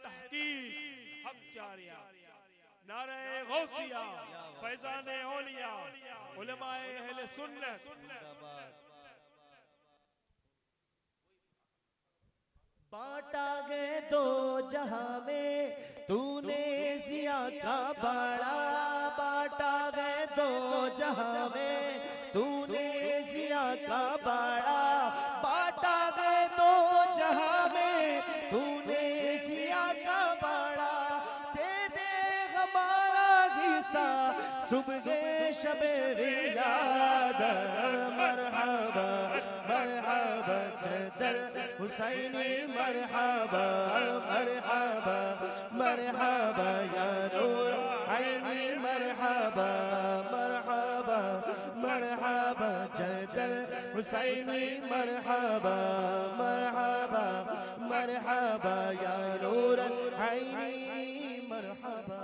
तहकीक हक जारिया, नारे गौसिया, फैजाने औलिया, उलमाए अहले सुन्नत। बांटा गए दो जहां में तूने जिया का बाड़ा, बांटा गए दो जहां में तूने जिया का बाड़ा, बांटा गए दो जहां में तूने जिया का बाड़ा, दे दे हमारा हिस्सा सुबह शबे रियाद, मरहबा मरहबा जदल हुसैनी, मरहबा मरहबा मरहबा या नूर ऐनी, मरहबा मरहबा मरहबा जदल हुसैनी, मरहबा मरहबा मरहबा या नूर ऐनी, मरहबा।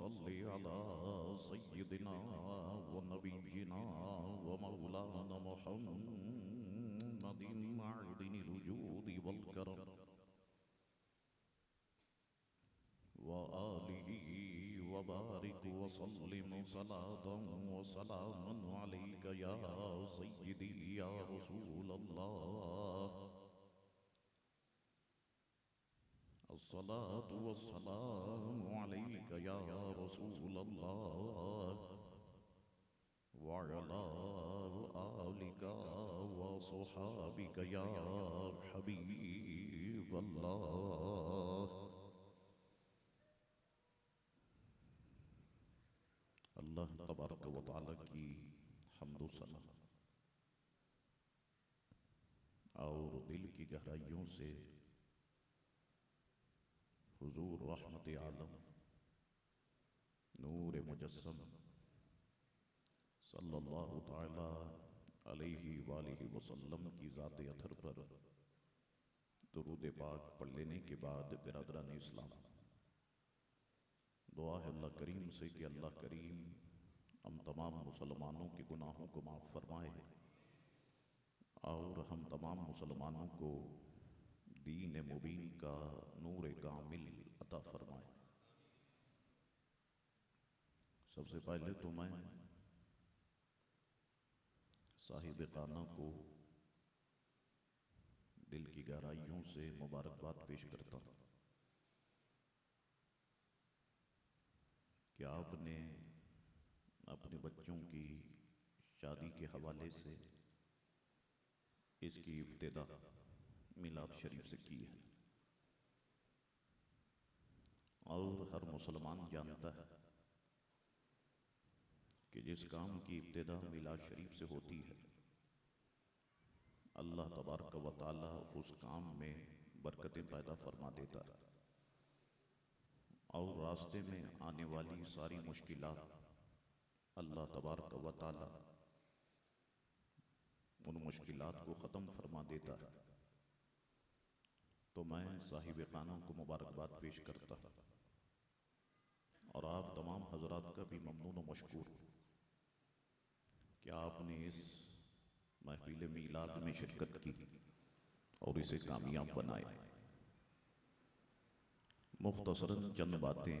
सल्लि अला सय्यिदिना व नबिय्यिना व मौलाना मुहम्मदिन मअदिनिल वजूदि वल करम व आलिहि व बारिक व सल्लिम सलातन व सलामन अलैका या सय्यिदी या रसूल अल्लाह। अस्सलातु वस्सलामु अलैका या रसूल अल्लाह व अला आलिका व सुहाबिका या हबीब अल्लाह। अल्लाह तबारक व तआला की हम्द व सना और दिल की गहराइयों से हुजूर रहमत आलम नूर मुजस्सम सल्लल्लाहु ताला अलैहि वालिहि वसल्लम की ज़ात अथर पर दुरूद पाक पढ़ लेने के बाद बिरादरान इस्लाम, दुआ है अल्लाह करीम से कि अल्लाह करीम हम तमाम मुसलमानों के गुनाहों को माफ़ फरमाए और हम तमाम मुसलमानों को दीन मुबीन का नूर कामिल अता फरमाए। सबसे पहले तो मैं साहिब खाना को दिल की गहराइयों से मुबारकबाद पेश करता हूँ कि आपने अपने बच्चों की शादी के हवाले से इसकी इब्तिदा मिलाद शरीफ से की है और हर मुसलमान जानता है कि जिस काम की इब्तिदा मिलाद शरीफ से होती है अल्लाह तबारक व तआला उस काम में बरकतें पैदा फरमा देता है और रास्ते में आने वाली सारी मुश्किलात अल्लाह तबारक व तआला उन मुश्किलात को ख़त्म फरमा देता है। तो मैं साहिब खानों को मुबारकबाद पेश करता हूँ और आप तमाम हजरात का भी ममनून व मशकूर कि आपने इस महफिल मीलाद में शिरकत की और इसे कामयाब बनाया। मुख्तसरन चंद बातें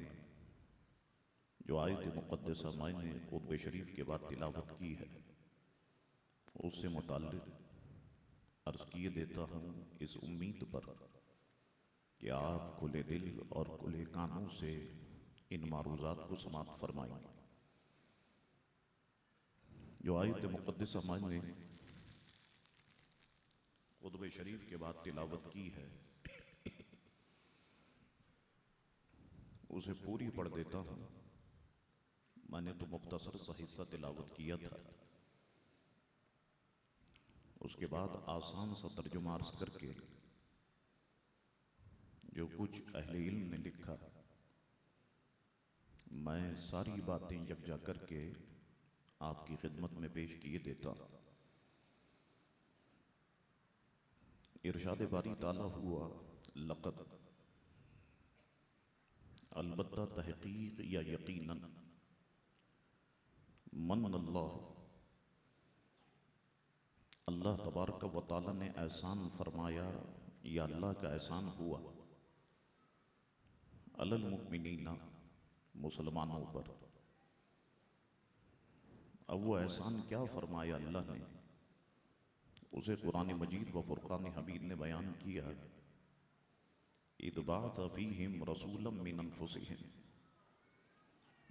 जो आयत मुक़द्दसा मैंने खुतबे शरीफ के बाद तिलावत की है उससे मुताल्लिक़ अर्ज़ किए देता हूँ इस उम्मीद पर कि आप खुले दिल और खुले कानों से इन मारूज़ात को समाअत फरमाएंगे। जो आयत मुक़द्दसा मैंने खुतबे शरीफ के बाद तिलावत की है उसे पूरी पढ़ देता हूँ। मैंने तो मुख्तसर सा हिस्सा तिलावत किया था, उसके बाद आसान सा तर्जुमा अर्ज़ करके जो कुछ अहले इल्म ने लिखा मैं सारी बातें यकजा करके आपकी खिदमत में पेश किए देता। इरशाद बारी ताला हुआ लक़द, अलबत्ता तहक़ीक़ या यकीनन, मन अल्लाह तबारक व तआला ने एहसान फरमाया या अल्लाह का एहसान हुआ अलल मुमिनीना, मुसलमानों पर। अब वो एहसान क्या फरमाया अल्लाह ने, उसे कुरान मजीद व फुरक़ान हमीद ने बयान किया। इद बअथ फ़ीहिम रसूलन मिन अनफुसिहिम,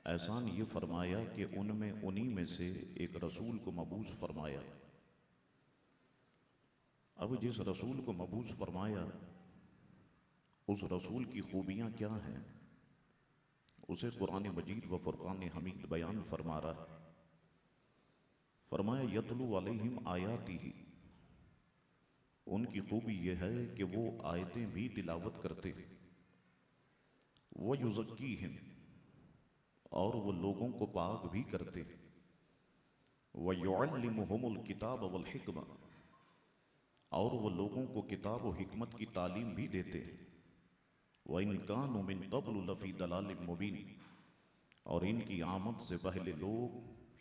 एहसान ये फरमाया कि उनमें उन्हीं में से एक रसूल को मबूस फरमाया। अब जिस रसूल को मबूस फरमाया उस रसूल की खूबियाँ क्या हैं उसे कुरान मजीद व फुरक़ान हमीद बयान फरमा रहा है। फरमाया यतलू अलैहिम आयातिही, उनकी खूबी यह है कि वो आयतें भी तिलावत करते हैं। व युज़क्कीहिम, और वो लोगों को पाक भी करते हैं। व युअल्लिमुहुमुल किताब वल हिक्मा, और वो लोगों को किताब व हिकमत की तालीम भी देते हैं। व इन कानू मिन क़ब्लु लफ़ी दलालिम मुबीन, और इनकी आमद से पहले लोग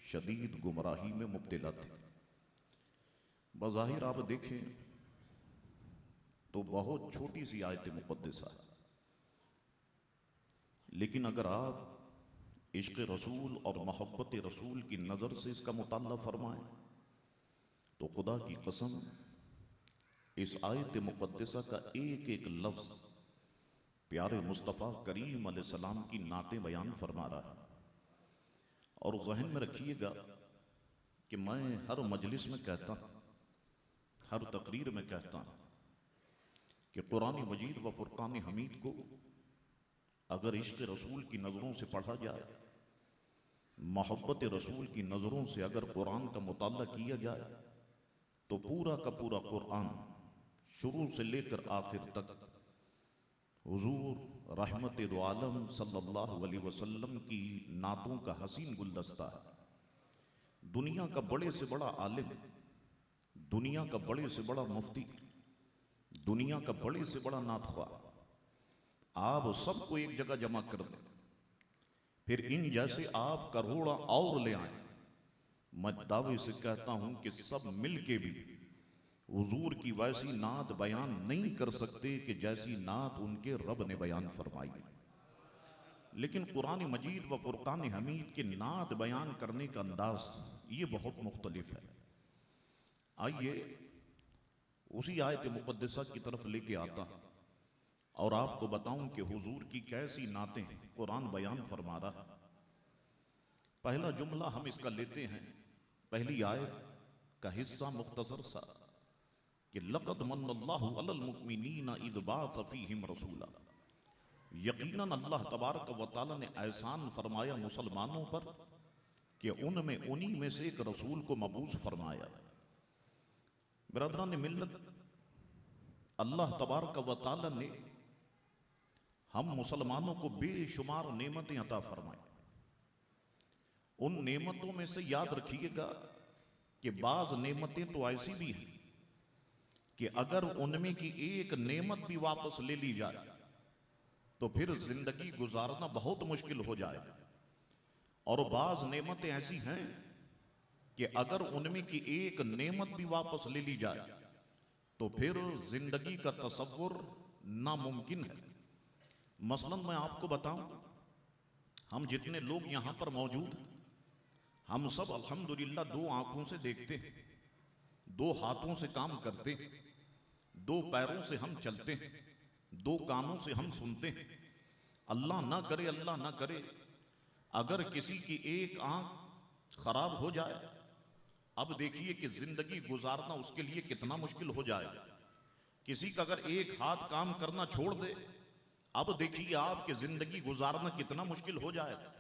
शदीद गुमराही में मुब्तला थे। बज़ाहिर आप देखें तो बहुत छोटी सी आयत मुक़द्दसा है, लेकिन अगर आप इश्क़ रसूल और मोहब्बत रसूल की नज़र से इसका मुताला फरमाएं तो खुदा की कसम इस आयत मुक़द्दसा का एक एक लफ्ज़ प्यारे मुस्तफ़ा करीम अलैहिस्सलाम की नातें बयान फरमा रहा है। और ज़हन में रखिएगा कि मैं हर मजलिस में कहता हूँ, हर तकरीर में कहता हूँ कि कुरान मजीद व फुरकान हमीद को अगर इश्क़ रसूल की नज़रों से पढ़ा जाए, मोहब्बत रसूल की नज़रों से अगर कुरान का मुताला किया जाए, तो पूरा का पूरा कुरान शुरू से लेकर आखिर तक हुजूर रहमत दो आलम सल्लल्लाहु अलैहि वसल्लम की नातों का हसीन गुलदस्ता है। दुनिया का बड़े से बड़ा आलिम, दुनिया का बड़े से बड़ा मुफ्ती, दुनिया का बड़े से बड़ा नातख्वा, आप सबको एक जगह जमा कर दें, फिर इन जैसे आप करोड़ा और ले आए, मैं दावे से कहता हूं कि सब मिलके भी हुजूर की वैसी नात बयान नहीं कर सकते कि जैसी नात उनके रब ने बयान फरमाई। लेकिन कुरान मजीद व फुरकान हमीद के नात बयान करने का अंदाज ये बहुत मुख्तलिफ है। आइए उसी आयत मुक़द्दसा की तरफ लेके आता और आपको बताऊं कि हुजूर की कैसी नातें कुरान बयान फरमा रहा। पहला जुमला हम इसका लेते हैं, पहली आयत का हिस्सा मुख्तसर सा कि लक़द मन्नल्लाहु अलल मुमिनीना इज़ बअस फ़ीहिम रसूला, यकीनन अल्लाह तबारक व तआला ने एहसान फरमाया मुसलमानों पर कि उनमें उन्हीं में से एक रसूल को मबूस फरमाया। बिरादरान मिल्लत, अल्लाह तबारक व तआला ने हम मुसलमानों को बेशुमार नेमतें अता फरमाई। उन नेमतों में से याद रखिएगा कि बाज़ नेमतें तो ऐसी भी हैं कि अगर उनमें की एक नेमत भी वापस ले ली जाए तो फिर जिंदगी गुजारना बहुत मुश्किल हो जाएगा। और बाज़ नेमतें ऐसी हैं कि अगर उनमें की एक नेमत भी वापस ले ली जाए तो फिर जिंदगी का तसव्वुर नामुमकिन है। मसलन मैं आपको बताऊं, हम जितने लोग यहां पर मौजूद हैं, हम सब अल्हम्दुलिल्लाह दो आंखों से देखते हैं, दो हाथों से काम करते हैं, दो पैरों से हम चलते हैं, दो कानों से हम सुनते हैं। अल्लाह ना करे, अल्लाह ना करे, अगर किसी की एक आंख खराब हो जाए, अब देखिए कि जिंदगी गुजारना उसके लिए कितना मुश्किल हो जाएगा। किसी का अगर एक हाथ काम करना छोड़ दे, अब देखिए आपकी जिंदगी गुजारना कितना मुश्किल हो जाएगा।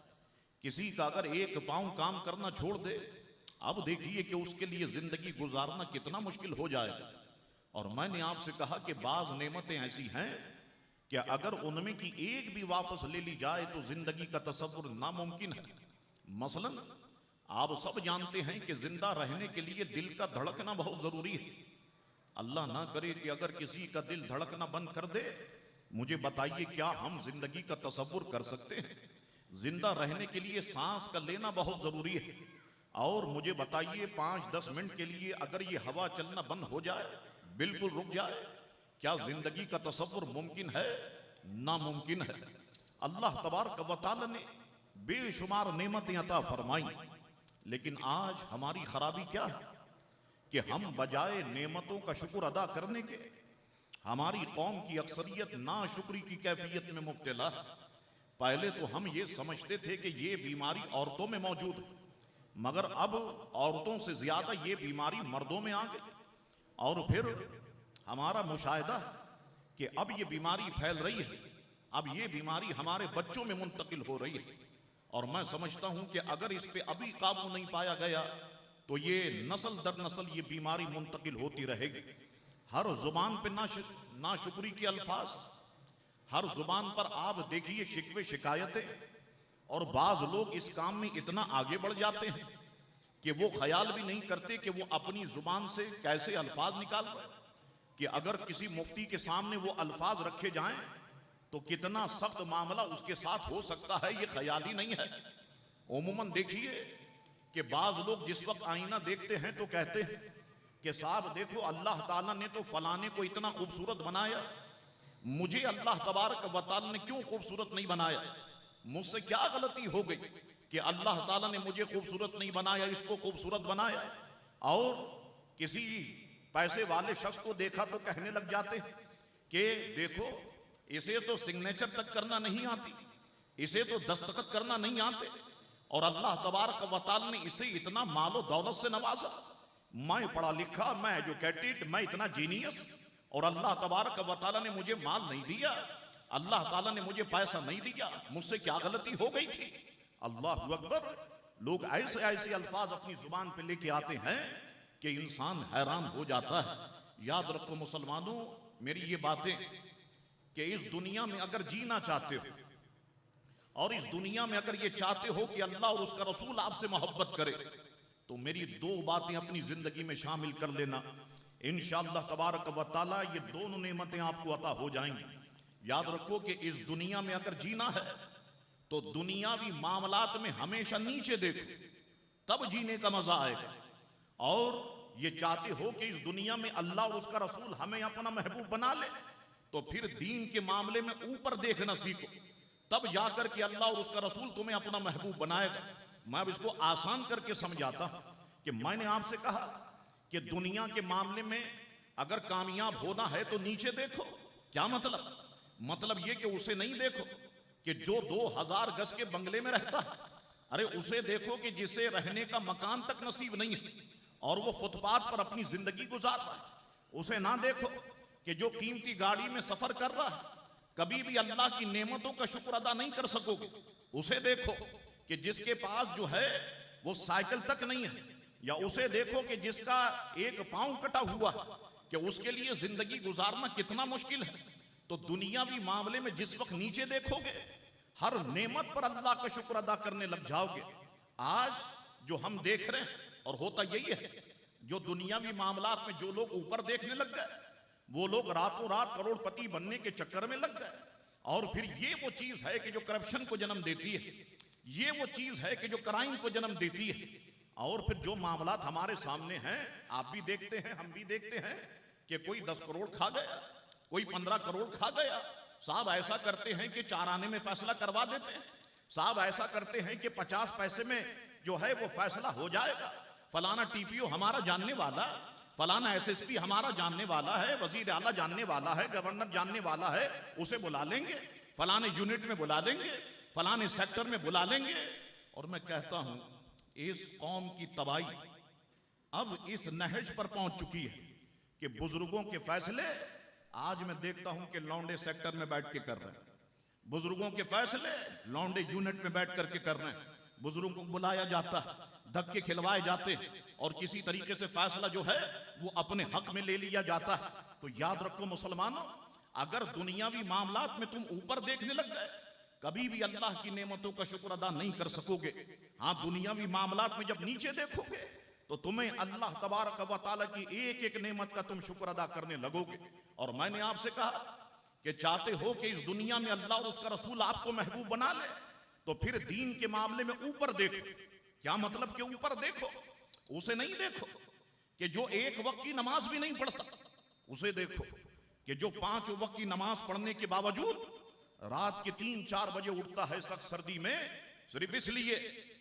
किसी का अगर एक पांव काम करना छोड़ दे, अब देखिए कि उसके लिए जिंदगी गुजारना कितना मुश्किल हो जाएगा। और मैंने आपसे कहा कि बाज़ नेमतें ऐसी हैं कि अगर उनमें की एक भी वापस ले ली जाए तो जिंदगी का तसव्वुर नामुमकिन है। मसलन आप सब जानते हैं कि जिंदा रहने के लिए दिल का धड़कना बहुत जरूरी है। अल्लाह ना करे कि अगर किसी का दिल धड़कना बंद कर दे, मुझे बताइए क्या हम जिंदगी का तसव्वुर कर सकते हैं? जिंदा रहने के लिए सांस का लेना बहुत जरूरी है। और मुझे बताइए 5-10 मिनट के लिए अगर ये हवा चलना बंद हो जाए, बिल्कुल रुक जाए, क्या जिंदगी का तसव्वुर मुमकिन है? नामुमकिन है। अल्लाह तबारक व तआला ने बेशुमार नेमतें अता फरमाई, लेकिन आज हमारी खराबी क्या है कि हम बजाय नेमतों का शुक्र अदा करने के, हमारी कौम की अक्सरियत नाशुक्री की कैफियत में मुब्तला है। पहले तो हम ये समझते थे कि ये बीमारी औरतों में मौजूद है, मगर अब औरतों से ज्यादा ये बीमारी मर्दों में आ गई। और फिर हमारा मुशाहिदा है कि अब ये बीमारी फैल रही है, अब ये बीमारी हमारे बच्चों में मुंतकिल हो रही है। और मैं समझता हूं कि अगर इस पे अभी काबू नहीं पाया गया तो ये नस्ल दर नस्ल ये बीमारी मुंतकिल होती रहेगी। हर जुबान पे नाशुक्री के अल्फाज, हर जुबान पर आप देखिए शिकवे शिकायतें। और बाज लोग इस काम में इतना आगे बढ़ जाते हैं कि वो ख्याल भी नहीं करते कि वो अपनी जुबान से कैसे अल्फाज निकाल पाए। कि अगर किसी मुफ्ती के सामने वो अल्फाज रखे जाएं तो कितना सख्त मामला उसके साथ हो सकता है, ये ख्याल ही नहीं है। उमूमन देखिए कि बाज लोग जिस वक्त आईना देखते हैं तो कहते हैं कि साहब देखो अल्लाह ताला ने तो फलाने को इतना खूबसूरत बनाया, मुझे अल्लाह तबारक व तआला ने क्यों खूबसूरत नहीं बनाया, मुझसे क्या गलती हो गई कि अल्लाह ताला ने मुझे खूबसूरत नहीं बनाया, इसको खूबसूरत बनाया। और किसी पैसे वाले शख्स को देखा तो कहने लग जाते हैं कि देखो इसे तो सिग्नेचर तक करना नहीं आती, इसे तो दस्तखत करना नहीं आते, और अल्लाह तबारक व तआला ने इसे इतना मालो दौलत से नवाजा। मैं पढ़ा लिखा, मैं एजुकेटेड, मैं इतना जीनियस, और अल्लाह तबारक व तआला ने मुझे माल नहीं दिया, अल्लाह ताला ने मुझे पैसा नहीं दिया, मुझसे क्या गलती हो गई थी। अल्लाह अकबर। लोग ऐसे ऐसे अल्फाज अपनी जुबान पे लेके आते हैं कि इंसान हैरान हो जाता है। याद रखो मुसलमानों, मेरी ये बातें कि इस दुनिया में अगर जीना चाहते हो और इस दुनिया में अगर ये चाहते हो कि अल्लाह और उसका रसूल आपसे मोहब्बत करे, तो मेरी दो बातें अपनी जिंदगी में शामिल कर लेना। इंशाअल्लाह तबारक व तआला ये दोनों नेमतें आपको अता हो जाएंगी। याद रखो कि इस दुनिया में अगर जीना है तो दुनियावी मामलात में हमेशा नीचे देखो, तब जीने का मजा आएगा। और ये चाहते हो कि इस दुनिया में अल्लाह और उसका रसूल हमें अपना महबूब बना ले, तो फिर दीन के मामले में ऊपर देखना सीखो, तब जाकर के अल्लाह और उसका रसूल तुम्हें अपना महबूब बनाएगा। मैं अब इसको आसान करके समझाता हूं कि मैंने आपसे कहा कि दुनिया के मामले में अगर कामयाब होना है तो नीचे देखो। क्या मतलब? मतलब ये कि उसे नहीं देखो कि जो 2000 गज के बंगले में रहता है, अरे उसे देखो कि जिसे रहने का मकान तक नसीब नहीं है और वो फुटपाथ पर अपनी जिंदगी गुजार रहा है। उसे ना देखो कि जो कीमती गाड़ी में सफर कर रहा है, कभी भी अल्लाह की नेमतों का शुक्र अदा नहीं कर सकोगे। उसे देखो कि जिसके पास जो है वो साइकिल तक नहीं है, या उसे देखो कि जिसका एक पांव कटा हुआ है, कि उसके लिए जिंदगी गुजारना कितना मुश्किल है। तो दुनियावी मामले में जिस वक्त नीचे देखोगे, हर नेमत पर अल्लाह का शुक्र अदा करने लग जाओगे। आज जो हम देख रहे हैं, और होता यही है, जो दुनियावी मामलात में जो लोग ऊपर देखने लग गए, वो लोग रातों रात करोड़पति बनने के चक्कर में लग गए। और फिर ये वो चीज है कि जो करप्शन को जन्म देती है, ये वो चीज है कि जो क्राइम को जन्म देती है। और फिर जो मामलात हमारे सामने हैं, आप भी देखते हैं, हम भी देखते हैं कि कोई 10 करोड़ खा गया, कोई 15 करोड़ खा गया। साहब ऐसा करते हैं कि 4 आने में फैसला करवा देते हैं। साहब ऐसा करते हैं कि 50 पैसे में जो है वो फैसला हो जाएगा। फलाना टीपीओ हमारा जानने वाला, फलाना एसएसपी हमारा जानने वाला है, वजीर आला जानने वाला है, गवर्नर जानने वाला है, उसे बुला लेंगे, फलाने यूनिट में बुला लेंगे, फलाने सेक्टर में बुला लेंगे। और मैं कहता हूं इस कौम की तबाही अब इस नहज पर पहुंच चुकी है कि बुजुर्गों के फैसले आज मैं देखता हूं कि लौंडे सेक्टर में बैठ के कर रहे हैं, बुजुर्गों के फैसले लौंडे यूनिट में बैठ करके कर रहे हैं। बुजुर्गों को बुलाया जाता है, धक्के खिलवाए जाते हैं, और किसी तरीके से फैसला जो है वो अपने हक में ले लिया जाता है। तो याद रखो मुसलमानों, अगर दुनियावी मामलात में तुम ऊपर देखने लग गए, कभी भी अल्लाह की नेमतों का शुक्र अदा नहीं कर सकोगे। हाँ, दुनियावी मामलात में जब नीचे देखोगे तो तुम्हें अल्लाह तबारक व तआला की एक एक नेमत का तुम शुक्र अदा करने लगोगे। और मैंने आपसे कहा कि चाहते हो कि इस दुनिया में अल्लाह और उसका रसूल आपको महबूब बना ले, तो फिर दीन के मामले में ऊपर देखो। क्या मतलब कि ऊपर देखो? उसे नहीं देखो कि जो एक वक्त की नमाज भी नहीं पढ़ता, उसे देखो कि जो 5 वक्त की नमाज पढ़ने के बावजूद रात के 3-4 बजे उठता है सख्त सर्दी में, सिर्फ इसलिए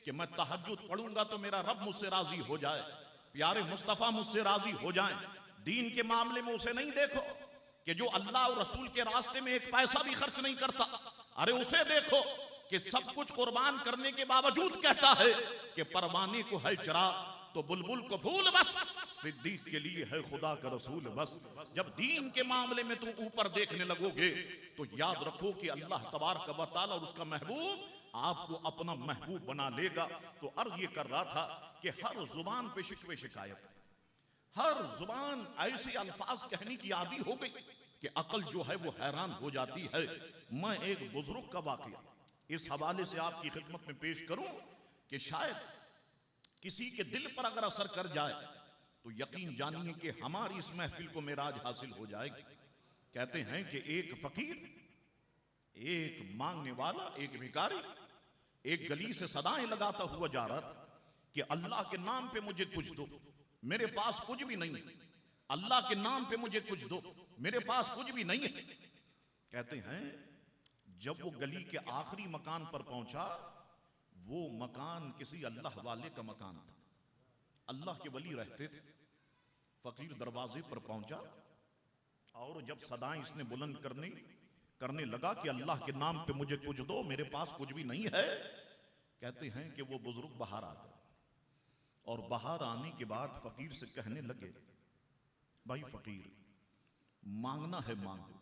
कि मैं तहज्जुद पढ़ूंगा तो मेरा रब मुझसे राजी हो जाए, प्यारे मुस्तफा मुझसे राजी हो जाए। दीन के मामले में उसे नहीं देखो कि जो अल्लाह और रसूल के रास्ते में एक पैसा भी खर्च नहीं करता, अरे उसे देखो कि सब कुछ कुर्बान करने के बावजूद कहता है कि परवाने को है चिराग तो बुलबुल को फूल बस, सिद्दीक के लिए है खुदा का रसूल बस। जब दीन के मामले में तुम ऊपर देखने लगोगे तो याद रखो कि अल्लाह तबारक व तआला और उसका महबूब आपको अपना महबूब बना लेगा। तो अर्ज ये कर रहा था कि हर जुबान पे शिकवे शिकायत, हर जुबान ऐसे अल्फाज कहने की आदी हो गई कि अकल जो है वो हैरान हो जाती है। मैं एक बुजुर्ग का वाकया इस हवाले से आपकी खिदमत में पेश करूं कि शायद किसी के दिल पर अगर असर कर जाए तो यकीन जानिए कि हमारी इस महफिल को मेराज हासिल हो जाएगी। कहते हैं कि एक फकीर एक मांगने वाला, एक भिखारी एक गली से सदाएं लगाता हुआ जा रहा था कि अल्लाह के नाम पे मुझे कुछ दो, मेरे पास कुछ भी नहीं है। अल्लाह के नाम पे मुझे कुछ दो, मेरे पास कुछ भी नहीं है। कहते हैं जब वो गली के आखिरी मकान पर पहुंचा, वो मकान किसी अल्लाह वाले का मकान था, अल्लाह के वली रहते थे। फकीर दरवाजे पर पहुंचा और जब सदाएं इसने बुलंद करने लगा कि अल्लाह के नाम पे मुझे कुछ दो, मेरे पास कुछ भी नहीं है, कहते हैं कि वो बुजुर्ग बाहर आ गए और बाहर आने के बाद फकीर से कहने लगे, भाई फकीर, मांगना है मांगो,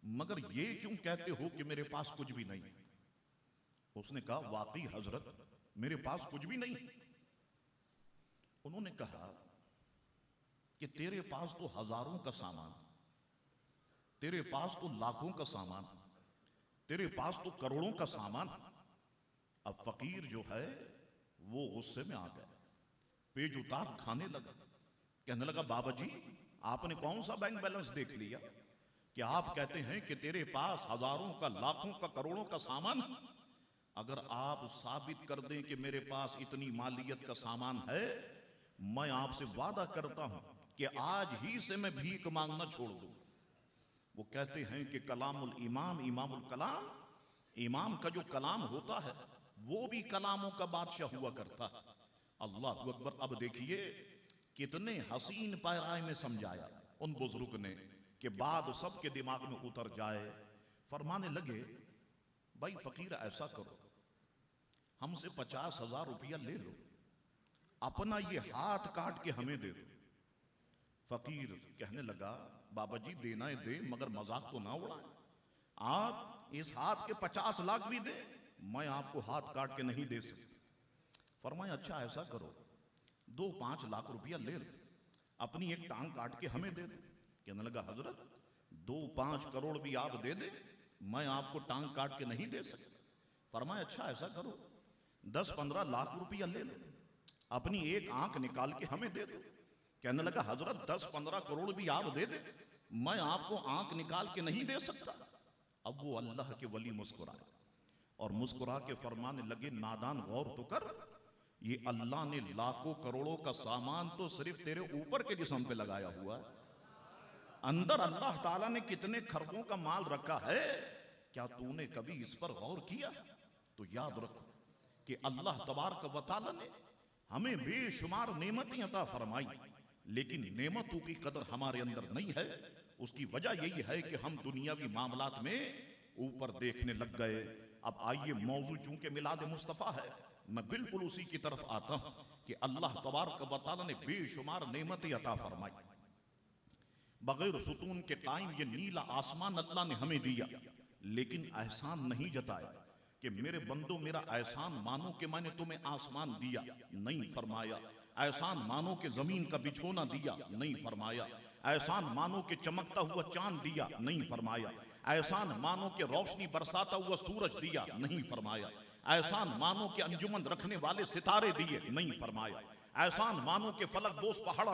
मगर ये क्यों कहते हो कि मेरे पास कुछ भी नहीं? उसने कहा, वाकई हजरत, मेरे पास कुछ भी नहीं। उन्होंने कहा कि तेरे पास तो हजारों का सामान, तेरे पास तो लाखों का सामान, तेरे पास तो करोड़ों का सामान। अब फकीर जो है वो गुस्से में आ गया, पेज उतार खाने लगा, कहने लगा, बाबा जी, आपने कौन सा बैंक बैलेंस देख लिया कि आप कहते हैं कि तेरे पास हजारों का, लाखों का, करोड़ों का सामान? अगर आप साबित कर दें कि मेरे पास इतनी मालियत का सामान है, मैं आपसे वादा करता हूं कि आज ही से मैं भीख मांगना छोड़ दूं। वो कहते हैं कि कलामुल इमाम इमामुल कलाम, इमाम का जो कलाम होता है वो भी कलामों का बादशाह हुआ करता है। अल्लाह अकबर। अब देखिए कितने हसीन पैराए में समझाया उन बुजुर्ग ने कि बाद सबके दिमाग में उतर जाए। फरमाने लगे, भाई फकीर, ऐसा करो, हमसे 50,000 रुपया ले लो, अपना ये हाथ काट के हमें दे दो। फकीर कहने लगा, बाबा जी, देना है दे, मगर मजाक तो ना उड़ाएं। आप इस हाथ के 50 लाख भी दे, मैं आपको हाथ काट के नहीं दे सकता। फरमाया, अच्छा ऐसा करो, 2-5 लाख रुपया ले लो, अपनी एक टांग काट के हमें दे दो। कहने लगा, हजरत, 2-5 करोड़ भी आप दे दे, मैं आपको टांग काट के नहीं दे सकता। फरमाया, अच्छा ऐसा करो, 10-15 लाख रुपया ले लो, अपनी एक आंख निकाल के हमें दे दो। कहने लगा, हजरत, 10-15 करोड़ भी आप दे दे, मैं आपको आंख निकाल के नहीं दे सकता। अब वो अल्लाह के वली मुस्कुराए और मुस्कुरा के फरमाने लगे, नादान, गौर तो कर, ये अल्लाह ने लाखों करोड़ों का सामान तो सिर्फ तेरे ऊपर के जिस्म पे लगाया हुआ है, अंदर अल्लाह ताला ने कितने खरबों का माल रखा है, क्या तूने कभी इस पर गौर किया? तो याद रखो कि अल्लाह तबारक व तआला ने हमें बेशुमार नेमतें अता फरमाई, लेकिन नेमतों की कदर हमारे अंदर नहीं है। उसकी वजह यही है कि हम दुनियावी मामलात में ऊपर देखने लग गए। अब आइए, मौजू चूंकि मिलाद मुस्तफ़ा है, मैं बिल्कुल उसी की तरफ आता हूं कि अल्लाह तबारक व तआला ने बेशुमार नेमतें अता फरमाई। बगैर सुतून के कायम ये नीला आसमान अल्लाह ने हमें दिया, लेकिन एहसान नहीं जताया कि मेरे बंदो मेरा एहसान मानो कि मैंने तुम्हें आसमान दिया, नहीं फरमाया। एहसान मानो कि जमीन का बिछोना दिया, नहीं फरमाया। एहसान मानो कि चमकता हुआ चांद दिया, नहीं फरमाया। एहसान मानो कि रोशनी बरसाता हुआ सूरज दिया, नहीं फरमाया। एहसान मानो कि अंजुमन रखने वाले सितारे दिए, नहीं फरमाया। एहसान मानो कि फलक बोस पहाड़